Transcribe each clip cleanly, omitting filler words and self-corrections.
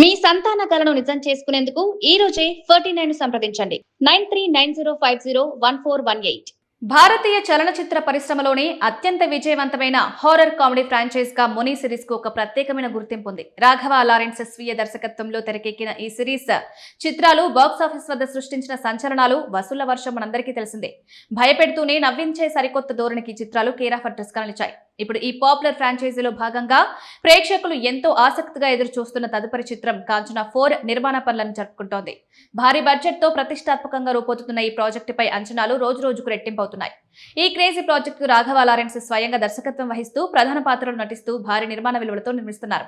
మీ సంతాన కలను నిజం చేసుకునేందుకు ఈ రోజే 49 సంప్రదించండి 9390501418. భారతీయ చలనచిత్ర పరిశ్రమలోనే అత్యంత విజయవంతమైన హారర్ కామెడీ ఫ్రాంచైజ్ గా ముని సిరీస్ కు ఒక ప్రత్యేకమైన గుర్తింపు ఉంది. రాఘవ లారెన్స్ స్వీయ దర్శకత్వంలో తెరకెక్కిన ఈ సిరీస్ చిత్రాలు బాక్సాఫీస్ వద్ద సృష్టించిన సంచలనాలు, వసూళ్ల వర్షం మనందరికీ తెలిసిందే. భయపెడుతూనే నవ్వించే సరికొత్త ధోరణికి చిత్రాలు కేర్ ఆఫ్ అడ్రస్ గా నిలిచాయి. ఇప్పుడు ఈ పాపులర్ ఫ్రాంచైజీలో భాగంగా ప్రేక్షకులు ఎంతో ఆసక్తిగా ఎదురు చూస్తున్న తదుపరి చిత్రం కాంచనా 4 నిర్మాణ పనులను జరుపుకుంటోంది. భారీ బడ్జెట్ తో ప్రతిష్టాత్మకంగా రూపొందుతున్న ఈ ప్రాజెక్టుపై అంచనాలు రోజు రోజుకు రెట్టింపవుతున్నాయి. ఈ క్రేజీ ప్రాజెక్టు రాఘవ లారెన్స్ స్వయంగా దర్శకత్వం వహిస్తూ ప్రధాన పాత్రలు నటిస్తూ భారీ నిర్మాణ విలువలతో నిర్మిస్తున్నారు.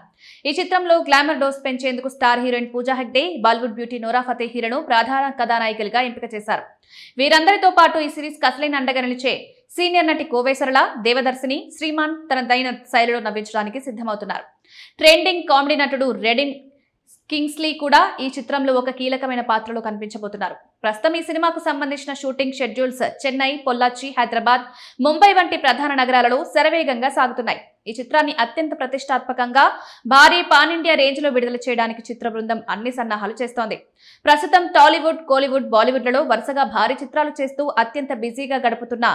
ఈ చిత్రంలో గ్లామర్ డోస్ పెంచేందుకు star heroine Pooja Hegde, Bollywood beauty నోరా ఫతేహీలను ప్రధాన కథానాయికలుగా ఎంపిక చేశారు. వీరందరితో పాటు ఈ సిరీస్ అసలైన అండగా నిలిచే సీనియర్ నటి కోవేసరళ, దేవదర్శిని శ్రీమాన్ తన దైన శైలిలో నవ్వించడానికి సిద్ధమవుతున్నారు. ట్రెండింగ్ కామెడీ నటుడు రెడిన్ కింగ్స్లీ కూడా ఈ చిత్రంలో ఒక కీలకమైన పాత్రలో కనిపించబోతున్నారు. ప్రస్తుతం ఈ సినిమాకు సంబంధించిన షూటింగ్ షెడ్యూల్స్ చెన్నై, పొల్లాచి, హైదరాబాద్, ముంబై వంటి ప్రధాన నగరాలలో శరవేగంగా సాగుతున్నాయి. ఈ చిత్రాన్ని అత్యంత ప్రతిష్టాత్మకంగా భారీ పాన్ ఇండియా రేంజ్ లో విడుదల చేయడానికి చిత్ర బృందం అన్ని సన్నాహాలు చేస్తోంది. ప్రస్తుతం టాలీవుడ్, కోలీవుడ్, బాలీవుడ్లలో వరుసగా భారీ చిత్రాలు చేస్తూ అత్యంత బిజీగా గడుపుతున్న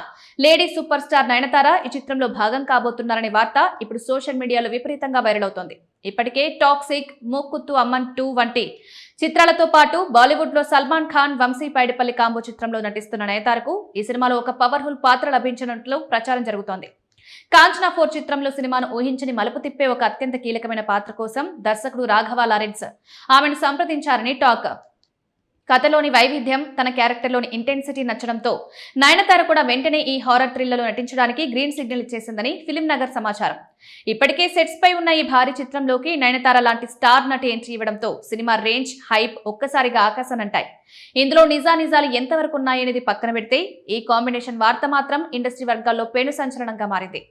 లేడీ సూపర్ స్టార్ నయనతార ఈ చిత్రంలో భాగం కాబోతున్నారనే వార్త ఇప్పుడు సోషల్ మీడియాలో విపరీతంగా వైరల్ అవుతోంది. ఇప్పటికే టాక్సిక్, మూక్కుత్తు అమ్మన్ 2 వంటి చిత్రాలతో పాటు బాలీవుడ్ లో సల్మాన్ ఖాన్, వంశీ పైడిపల్లి కాంబో చిత్రంలో నటిస్తున్న నయనతారకు ఈ సినిమాలో ఒక పవర్ఫుల్ పాత్ర లభించనున్నట్లు ప్రచారం జరుగుతోంది. కాంచనా 4 చిత్రంలో సినిమాను ఊహించని మలుపు తిప్పే ఒక అత్యంత కీలకమైన పాత్ర కోసం దర్శకుడు రాఘవ లారెన్స్ ఆమెను సంప్రదించారని టాక్. కథలోని వైవిధ్యం, తన క్యారెక్టర్లోని ఇంటెన్సిటీ నచ్చడంతో నయనతార కూడా వెంటనే ఈ హారర్ థ్రిల్లర్లో నటించడానికి గ్రీన్ సిగ్నల్ ఇచ్చేసిందని ఫిలిం నగర్ సమాచారం. ఇప్పటికే సెట్స్ పై ఉన్న ఈ భారీ చిత్రంలోకి నయనతార లాంటి స్టార్ నటి ఎంట్రీ ఇవ్వడంతో సినిమా రేంజ్, హైప్ ఒక్కసారిగా ఆకాశానంటాయి. ఇందులో నిజాలు ఎంతవరకు ఉన్నాయనేది పక్కన పెడితే ఈ కాంబినేషన్ వార్త మాత్రం ఇండస్ట్రీ వర్గాల్లో పెను సంచలనంగా మారింది.